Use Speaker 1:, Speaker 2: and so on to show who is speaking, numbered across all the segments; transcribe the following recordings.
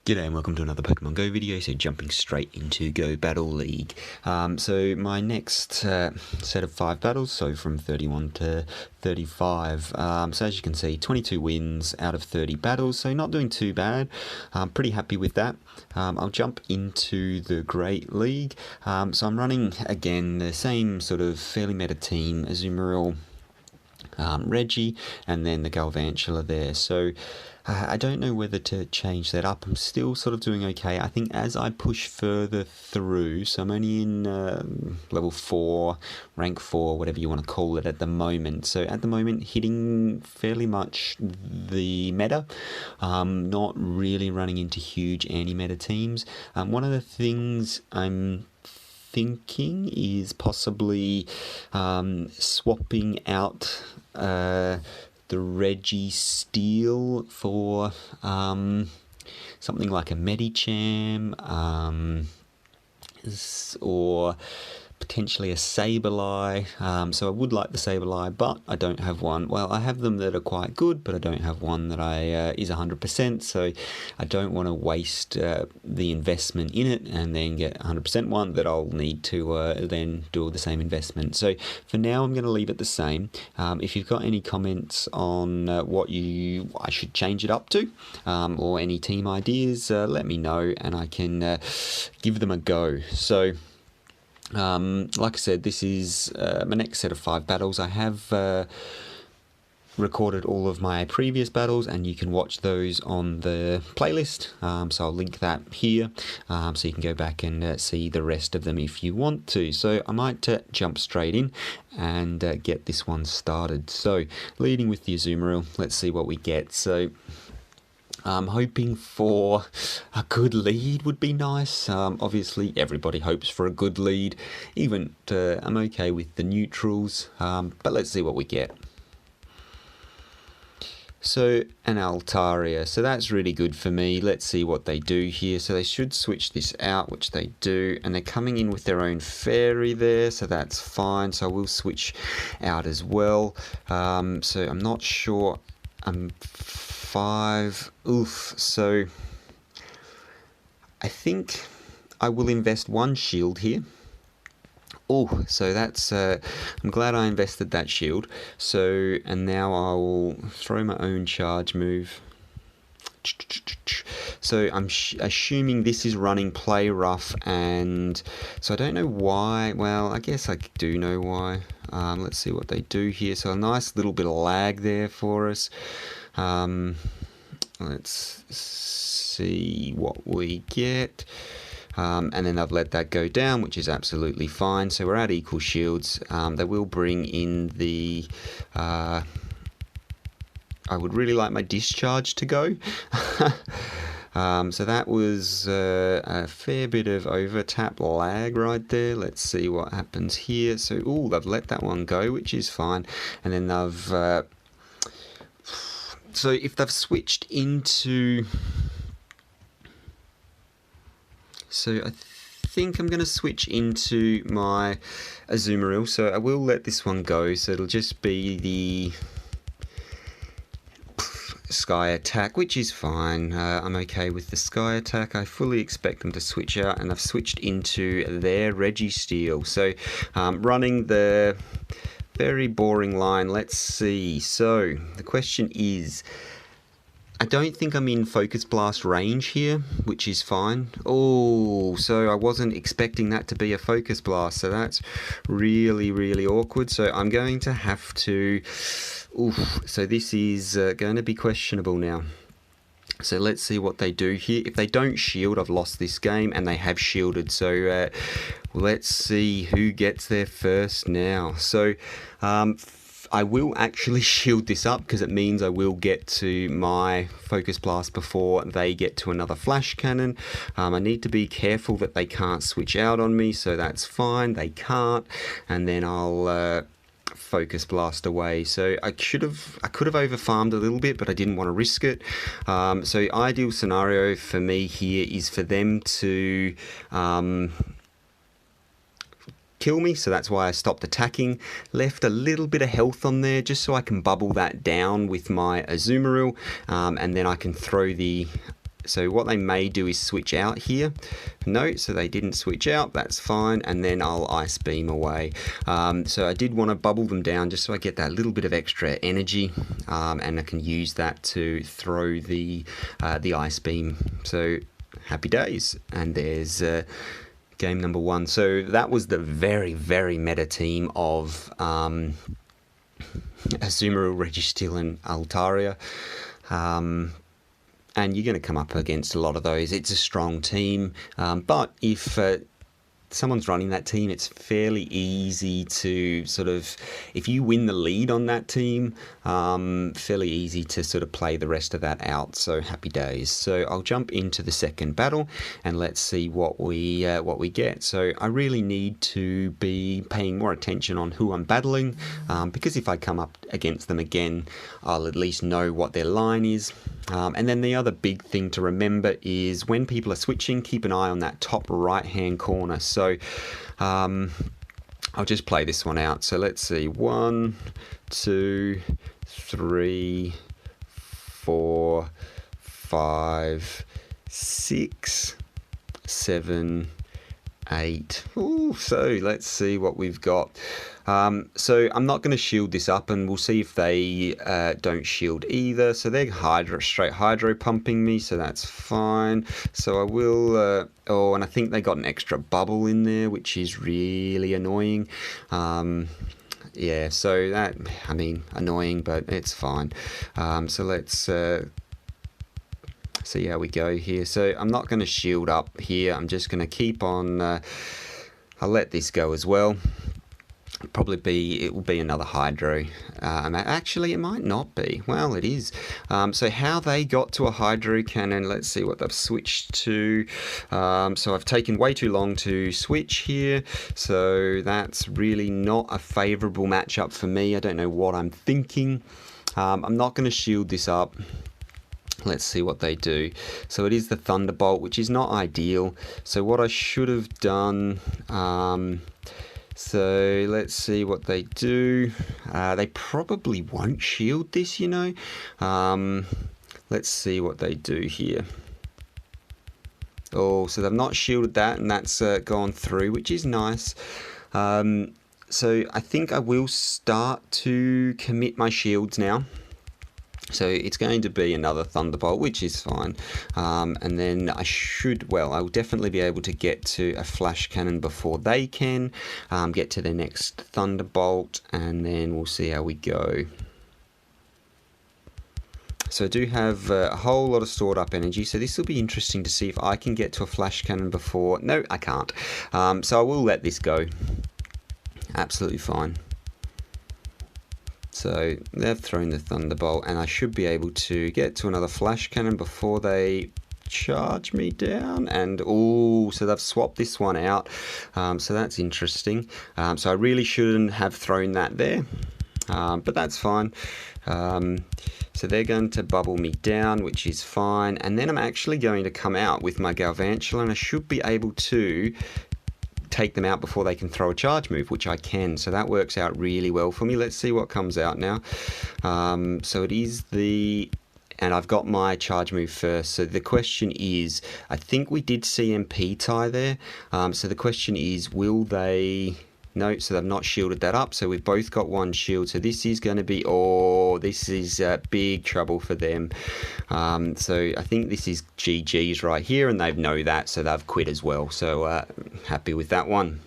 Speaker 1: G'day and welcome to another Pokemon Go video. So jumping straight into Go Battle League. So my next set of 5 battles, so from 31 to 35. So as you can see, 22 wins out of 30 battles, so not doing too bad. I'm pretty happy with that. I'll jump into the Great League. So I'm running, again, the same sort of fairly meta team, Azumarill, Reggie, and then the Galvantula there. So I don't know whether to change that up. I'm still sort of doing okay. I think as I push further through, so I'm only in level 4, rank 4, whatever you want to call it at the moment. So at the moment, hitting fairly much the meta, not really running into huge anti-meta teams. One of the things I'm thinking is possibly swapping out the Registeel for something like a Medicham, or potentially a Sableye. So I would like the Sableye, but I don't have one. Well, I have them that are quite good, but I don't have one that is 100%, so I don't want to waste the investment in it and then get 100% one that I'll need to then do the same investment. So for now, I'm going to leave it the same. If you've got any comments on what I should change it up to, or any team ideas, let me know and I can give them a go. So like I said, this is my next set of 5 battles. I have recorded all of my previous battles and you can watch those on the playlist, so I'll link that here, so you can go back and see the rest of them if you want to. So I might jump straight in and get this one started. So leading with the Azumarill, let's see what we get. So I'm hoping for a good lead would be nice. Obviously, everybody hopes for a good lead. Even I'm okay with the neutrals, but let's see what we get. So, an Altaria. So that's really good for me. Let's see what they do here. So they should switch this out, which they do. And they're coming in with their own fairy there, so that's fine. So I will switch out as well. So I'm not sure. I'm 5. Oof. So I think I will invest 1 shield here. Oh, so that's I'm glad I invested that shield. So, and now I will throw my own charge move. So I'm assuming this is running play rough, and so I don't know why. Well, I guess I do know why. Let's see what they do here. So a nice little bit of lag there for us. Let's see what we get. And then I've let that go down, which is absolutely fine. So we're at equal shields. They will bring in the... I would really like my discharge to go. So that was a fair bit of over-tap lag right there. Let's see what happens here. So, they've let that one go, which is fine. And then they've... so if they've switched into... So I think I'm going to switch into my Azumarill. So I will let this one go. So it'll just be the Sky Attack, which is fine. I'm okay with the Sky Attack. I fully expect them to switch out, and I've switched into their Registeel. So running the very boring line. Let's see. So the question is... I don't think I'm in Focus Blast range here, which is fine. Oh, so I wasn't expecting that to be a Focus Blast, so that's really, really awkward. So I'm going to have to... so this is going to be questionable now. So let's see what they do here. If they don't shield, I've lost this game, and they have shielded. So let's see who gets there first now. So... I will actually shield this up because it means I will get to my Focus Blast before they get to another Flash Cannon. I need to be careful that they can't switch out on me, so that's fine. They can't, and then I'll Focus Blast away. So I could have over-farmed a little bit, but I didn't want to risk it. So ideal scenario for me here is for them to... kill me, so that's why I stopped attacking. Left a little bit of health on there just so I can bubble that down with my Azumarill, and then I can throw the So what they may do is switch out here. No, so they didn't switch out, that's fine, and then I'll Ice Beam away. So I did want to bubble them down just so I get that little bit of extra energy, and I can use that to throw the Ice Beam. So happy days, and there's game number 1. So that was the very, very meta team of Azumarill, Registeel, and Altaria. And you're going to come up against a lot of those. It's a strong team, but if someone's running that team, it's fairly easy to sort of, if you win the lead on that team, fairly easy to sort of play the rest of that out. So happy days. So I'll jump into the second battle and let's see what we get. So I really need to be paying more attention on who I'm battling, because if I come up against them again, I'll at least know what their line is. And then the other big thing to remember is when people are switching, keep an eye on that top right hand corner. So I'll just play this one out. So let's see, 1, 2, 3, 4, 5, 6, 7, 8. Ooh, so let's see what we've got. So I'm not going to shield this up, and we'll see if they don't shield either. So they're straight hydro pumping me, so that's fine. So I will. Oh, and I think they got an extra bubble in there, which is really annoying. Yeah, so that, I mean, annoying, but it's fine. So let's see how we go here. So I'm not going to shield up here. I'm just going to keep on. I'll let this go as well. It will be another hydro. Actually, it might not be. Well, it is. So how they got to a hydro cannon, let's see what they've switched to. So I've taken way too long to switch here. So that's really not a favourable matchup for me. I don't know what I'm thinking. I'm not going to shield this up. Let's see what they do. So it is the Thunderbolt, which is not ideal. So what I should have done... So let's see what they do. They probably won't shield this, you know. Let's see what they do here. Oh, so they've not shielded that, and that's gone through, which is nice. So I think I will start to commit my shields now. So it's going to be another Thunderbolt, which is fine. And then I'll definitely be able to get to a Flash Cannon before they can. Get to the next Thunderbolt, and then we'll see how we go. So I do have a whole lot of stored up energy, so this will be interesting to see if I can get to a Flash Cannon before... No, I can't. So I will let this go. Absolutely fine. So they've thrown the Thunderbolt, and I should be able to get to another Flash Cannon before they charge me down. And oh, so they've swapped this one out. So that's interesting. So I really shouldn't have thrown that there, but that's fine. So they're going to bubble me down, which is fine. And then I'm actually going to come out with my Galvantula, and I should be able to take them out before they can throw a charge move, which I can. So that works out really well for me. Let's see what comes out now. So it is and I've got my charge move first. So the question is, I think we did CMP tie there. So the question is, will they... No, so they've not shielded that up. So we've both got one shield. So this is going to be... Oh, this is big trouble for them. So I think this is GG's right here, and they know that, so they've quit as well. So happy with that one.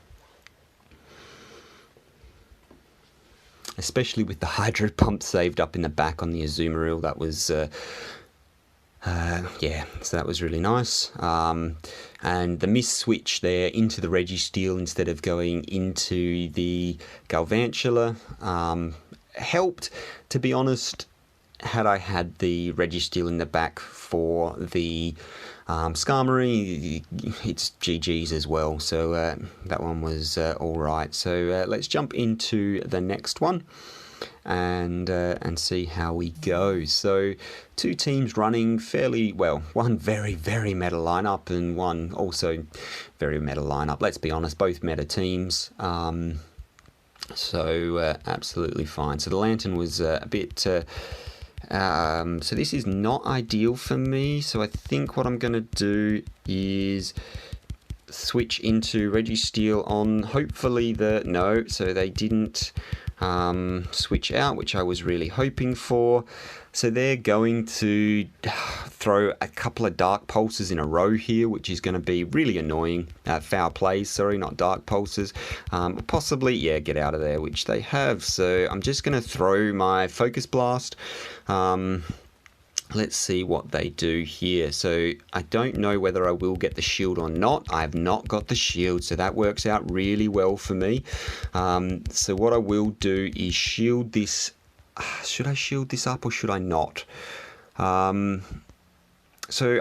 Speaker 1: Especially with the Hydro Pump saved up in the back on the Azumarill. That was... yeah, so that was really nice. And the miss switch there into the Registeel instead of going into the Galvantula helped. To be honest, had I had the Registeel in the back for the Skarmory, it's GG's as well. So that one was alright. So let's jump into the next one and see how we go. So two teams running fairly well, one very meta lineup and one also very meta lineup. Let's be honest, both meta teams. So absolutely fine. So the Lantern was a bit So this is not ideal for me. So I think what I'm going to do is switch into Registeel on hopefully the... No, so they didn't switch out, which I was really hoping for. So they're going to throw a couple of Dark Pulses in a row here, which is going to be really annoying. Foul plays, sorry, not Dark Pulses. Possibly, yeah, get out of there, which they have. So I'm just going to throw my Focus Blast. Let's see what they do here. So I don't know whether I will get the shield or not. I have not got the shield, so that works out really well for me. So what I will do is shield this. Should I shield this up or should I not? So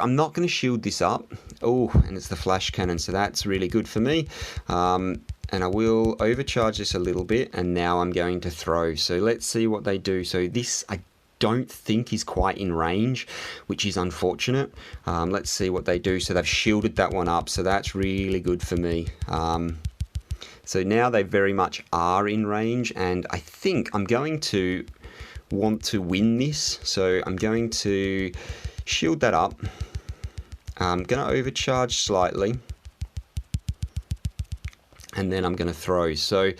Speaker 1: I'm not going to shield this up. Oh, and it's the Flash Cannon, so that's really good for me. And I will overcharge this a little bit, and now I'm going to throw. So let's see what they do. So this, I don't think is quite in range, which is unfortunate. Let's see what they do. So they've shielded that one up, so that's really good for me. So now they very much are in range, and I think I'm going to want to win this. So I'm going to shield that up. I'm going to overcharge slightly, and then I'm going to throw. So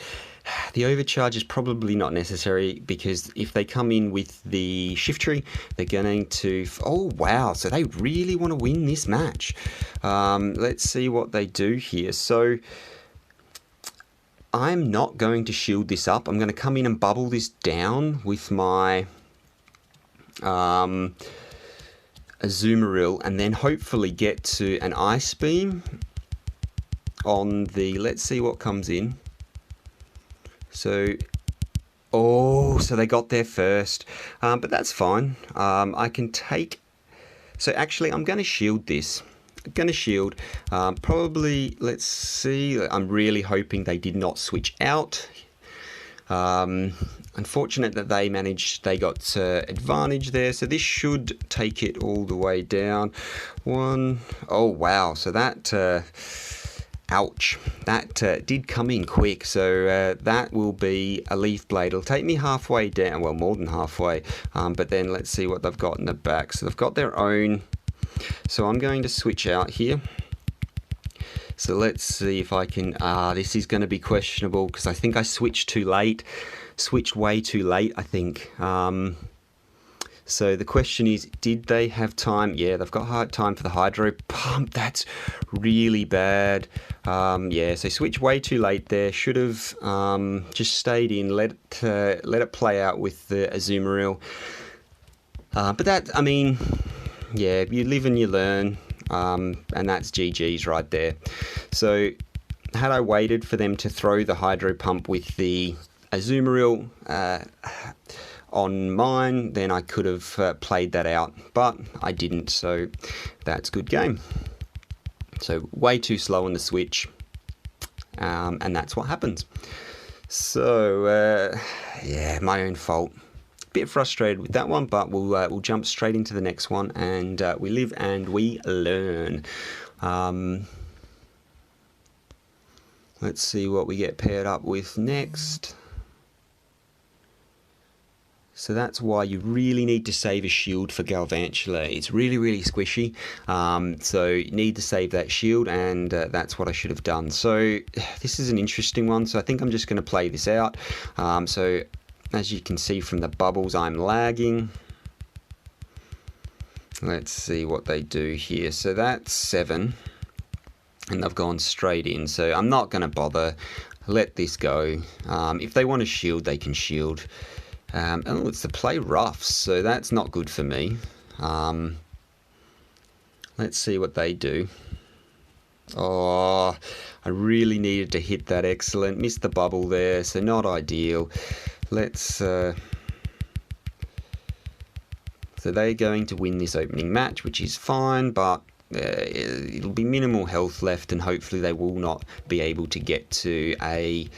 Speaker 1: the overcharge is probably not necessary, because if they come in with the Shift Tree, they're going to... Oh, wow. So they really want to win this match. Let's see what they do here. So I'm not going to shield this up. I'm going to come in and bubble this down with my Azumarill, and then hopefully get to an Ice Beam on the... Let's see what comes in. So, oh, so they got there first, but that's fine. I can take... So actually, I'm going to shield this. I'm going to shield. Probably, let's see. I'm really hoping they did not switch out. Unfortunate that they got advantage there. So this should take it all the way down. One. Oh, wow. So that... ouch, that did come in quick. So that will be a Leaf Blade. It'll take me halfway down, well, more than halfway, but then let's see what they've got in the back. So they've got their own. So I'm going to switch out here. So let's see if I can... this is going to be questionable, because I think I switched too late. Switched way too late, I think. So the question is, did they have time? Yeah, they've got hard time for the Hydro Pump. That's really bad. Yeah, so switch way too late there. Should have just stayed in, let it play out with the Azumarill. But that, I mean, yeah, you live and you learn, and that's GG's right there. So had I waited for them to throw the Hydro Pump with the Azumarill on mine, then I could have played that out, but I didn't, so that's good game. So way too slow on the switch, and that's what happens. So yeah, my own fault. Bit frustrated with that one, but we'll jump straight into the next one, and we live and we learn. Let's see what we get paired up with next. So that's why you really need to save a shield for Galvantula. It's really, really squishy. So you need to save that shield, and that's what I should have done. So this is an interesting one. So I think I'm just going to play this out. So as you can see from the bubbles, I'm lagging. Let's see what they do here. So that's 7. And they've gone straight in. So I'm not going to bother. Let this go. If they want to shield, they can shield. Oh, it's the play roughs, so that's not good for me. Let's see what they do. Oh, I really needed to hit that. Excellent. Missed the bubble there, so not ideal. Let's... So they're going to win this opening match, which is fine, but it'll be minimal health left, and hopefully they will not be able to get to a...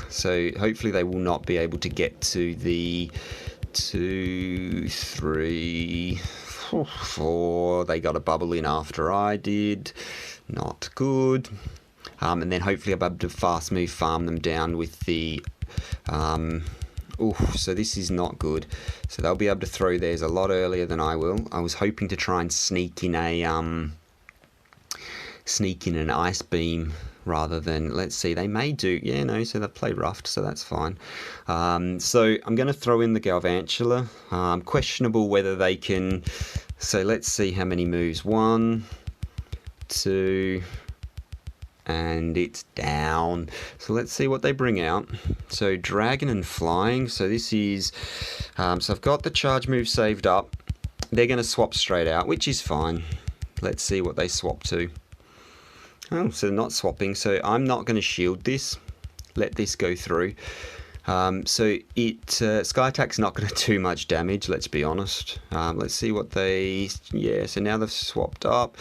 Speaker 1: so hopefully they will not be able to get to the 2, 3, 4. They got a bubble in after I did. Not good. And then hopefully I'll be able to fast move farm them down with the Oof, so this is not good. So they'll be able to throw theirs a lot earlier than I will. I was hoping to try and sneak in an ice beam rather than, let's see, they may do, yeah, no, so they've played roughed, so that's fine. So I'm going to throw in the Galvantula. Questionable whether they can, so let's see how many moves. 1, 2, and it's down. So let's see what they bring out. So Dragon and Flying, so this is, so I've got the charge move saved up. They're going to swap straight out, which is fine. Let's see what they swap to. Oh, so they're not swapping, so I'm not going to shield this. Let this go through. So Sky Attack's not going to do much damage, let's be honest. Let's see what they, yeah, so now they've swapped up.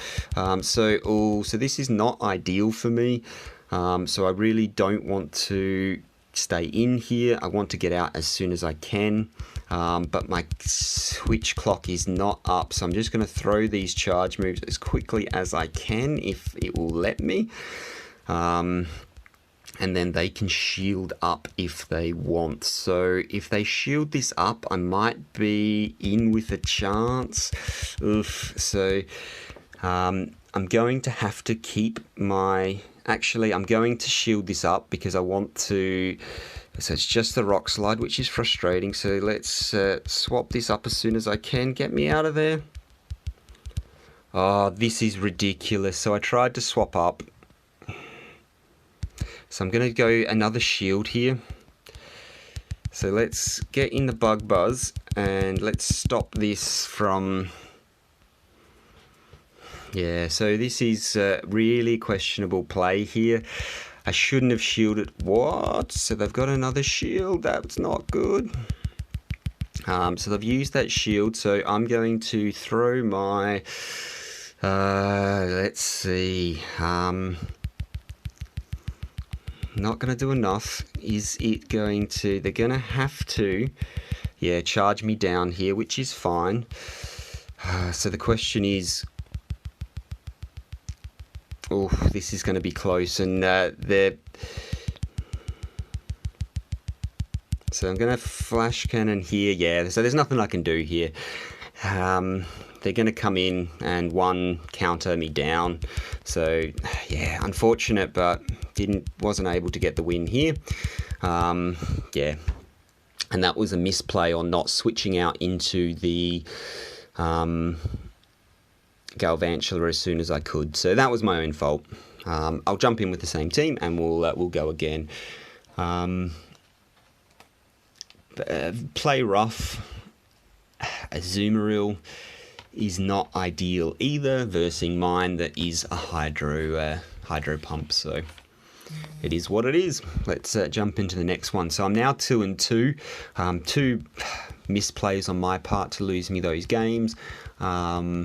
Speaker 1: So this is not ideal for me. So I really don't want to stay in here. I want to get out as soon as I can. But my switch clock is not up, so I'm just going to throw these charge moves as quickly as I can if it will let me. And then they can shield up if they want. So if they shield this up, I might be in with a chance. Oof. So I'm going to have to keep my... Actually, I'm going to shield this up because I want to... So it's just the Rock Slide, which is frustrating. So let's swap this up as soon as I can. Get me out of there. Oh, this is ridiculous. So I tried to swap up. So I'm going to go another shield here. So let's get in the Bug Buzz and let's stop this from... Yeah, so this is really questionable play here. I shouldn't have shielded. What? So they've got another shield. That's not good. So they've used that shield. So I'm going to throw my... let's see... Not going to do enough. Is it going to... They're going to have to, yeah, charge me down here, which is fine. So the question is... Oh, this is going to be close. And they're... So I'm going to Flash Cannon here. Yeah, so there's nothing I can do here. They're going to come in and one counter me down. So, yeah, unfortunate, but wasn't able to get the win here. Yeah, and that was a misplay on not switching out into the Galvantula as soon as I could. So that was my own fault. I'll jump in with the same team and we'll go again. Play rough. Azumarill is not ideal either, versing mine that is a hydro pump. So it is what it is. Let's jump into the next one. So I'm now 2-2. 2 misplays on my part to lose me those games. Yeah.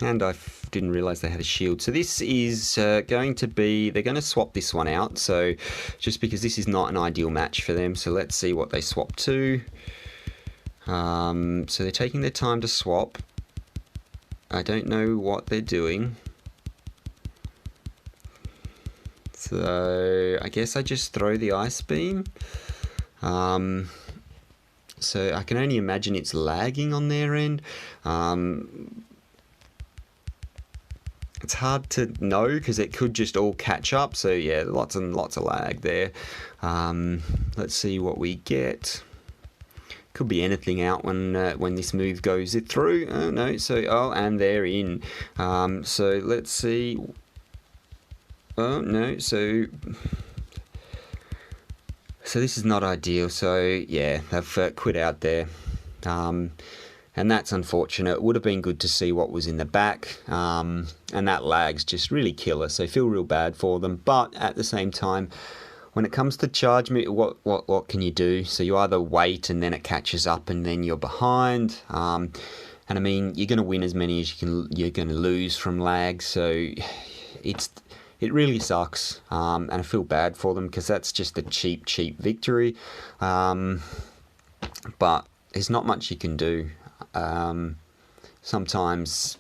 Speaker 1: And I didn't realise they had a shield. So this is going to be... They're going to swap this one out. So just because this is not an ideal match for them. So let's see what they swap to. So they're taking their time to swap. I don't know what they're doing. So I guess I just throw the Ice Beam. So I can only imagine it's lagging on their end. It's hard to know because it could just all catch up. So yeah, lots and lots of lag there. Let's see what we get. Could be anything out when this move goes it through. Oh no, so and they're in. So let's see. Oh no, so this is not ideal. So yeah, they've quit out there. And that's unfortunate. It would have been good to see what was in the back. And that lag's just really killer. So I feel real bad for them. But at the same time, when it comes to charge me, what can you do? So you either wait and then it catches up and then you're behind. And I mean, you're going to win as many as you can. You're going to lose from lag. So it really sucks. And I feel bad for them because that's just a cheap victory. But there's not much you can do. Sometimes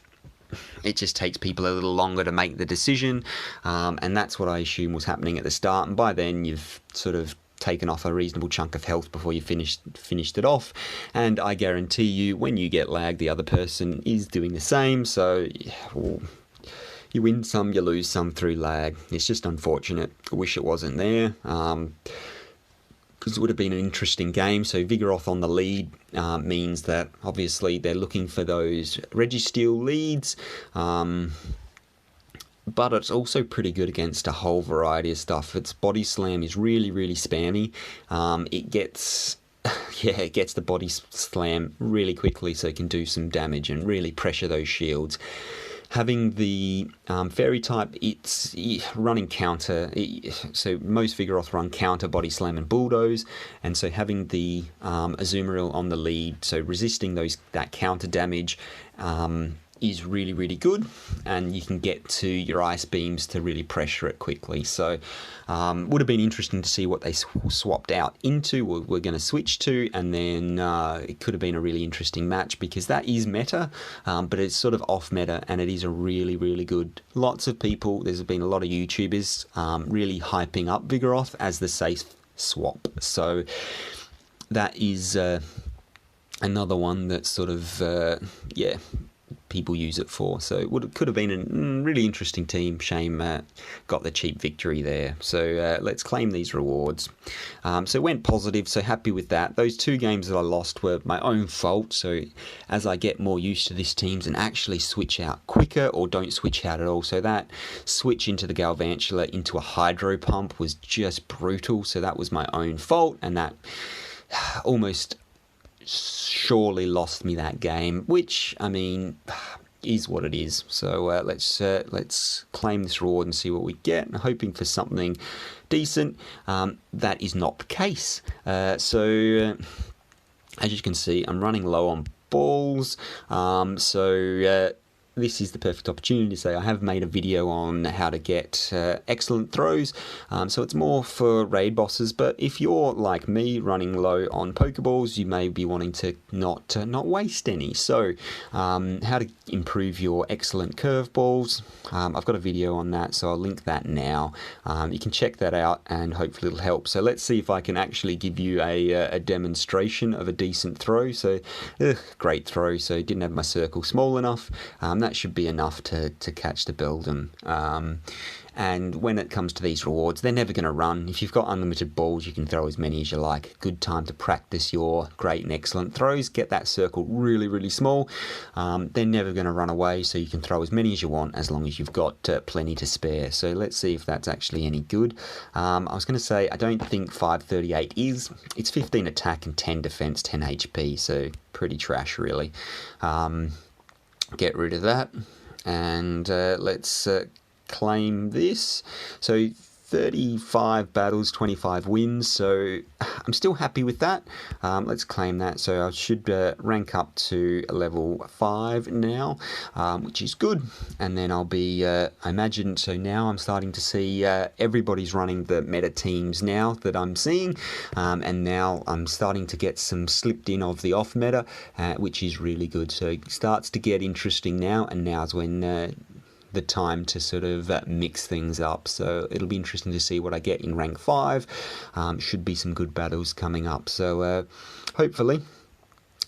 Speaker 1: it just takes people a little longer to make the decision, and that's what I assume was happening at the start, and by then you've sort of taken off a reasonable chunk of health before you finished it off, and I guarantee you when you get lagged the other person is doing the same, so well, you win some, you lose some through lag. It's just unfortunate. I wish it wasn't there, because it would have been an interesting game. So Vigoroth on the lead means that obviously they're looking for those Registeel leads, but it's also pretty good against a whole variety of stuff. Its body slam is really, really spammy. It gets the body slam really quickly, so it can do some damage and really pressure those shields. Having the fairy type, it's running counter, so most Vigoroth run counter body slam and bulldoze, and so having the Azumarill on the lead, so resisting that counter damage, is really, really good, and you can get to your ice beams to really pressure it quickly. So would have been interesting to see what they swapped out into, or we're going to switch to, and then it could have been a really interesting match, because that is meta, but it's sort of off meta, and it is a really, really good. Lots of people, there's been a lot of YouTubers really hyping up Vigoroth as the safe swap, so that is another one that sort of people use it for. So it could have been a really interesting team. Shame got the cheap victory there. So let's claim these rewards. So went positive, so happy with that. Those 2 games that I lost were my own fault, so as I get more used to this teams and actually switch out quicker, or don't switch out at all, so that switch into the Galvantula into a Hydro Pump was just brutal, so that was my own fault, and that almost surely lost me that game, which, I mean, is what it is. So let's claim this reward and see what we get. I'm hoping for something decent. That is not the case. So as you can see, I'm running low on balls. This is the perfect opportunity to say I have made a video on how to get excellent throws, so it's more for raid bosses, but if you're like me running low on Pokeballs, you may be wanting to not waste any. So how to improve your excellent curveballs, I've got a video on that, so I'll link that now. You can check that out and hopefully it'll help. So let's see if I can actually give you a demonstration of a decent throw. So great throw, so didn't have my circle small enough. That should be enough to catch the Beldum. And when it comes to these rewards, they're never going to run. If you've got unlimited balls, you can throw as many as you like. Good time to practice your great and excellent throws. Get that circle really, really small. They're never going to run away, so you can throw as many as you want as long as you've got plenty to spare. So let's see if that's actually any good. I was going to say, I don't think 538 is. It's 15 attack and 10 defense, 10 HP, so pretty trash, really. Get rid of that, and let's claim this. So 35 battles, 25 wins, so I'm still happy with that. Let's claim that. So I should rank up to level 5 now, which is good, and then I'll be I imagine, so now I'm starting to see everybody's running the meta teams now that I'm seeing, and now I'm starting to get some slipped in of the off meta, which is really good. So it starts to get interesting now, and now's when the time to sort of mix things up. So it'll be interesting to see what I get in rank 5. Should be some good battles coming up. So hopefully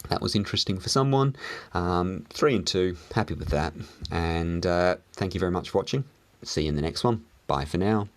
Speaker 1: that was interesting for someone. 3 and 2, happy with that. And thank you very much for watching. See you in the next one. Bye for now.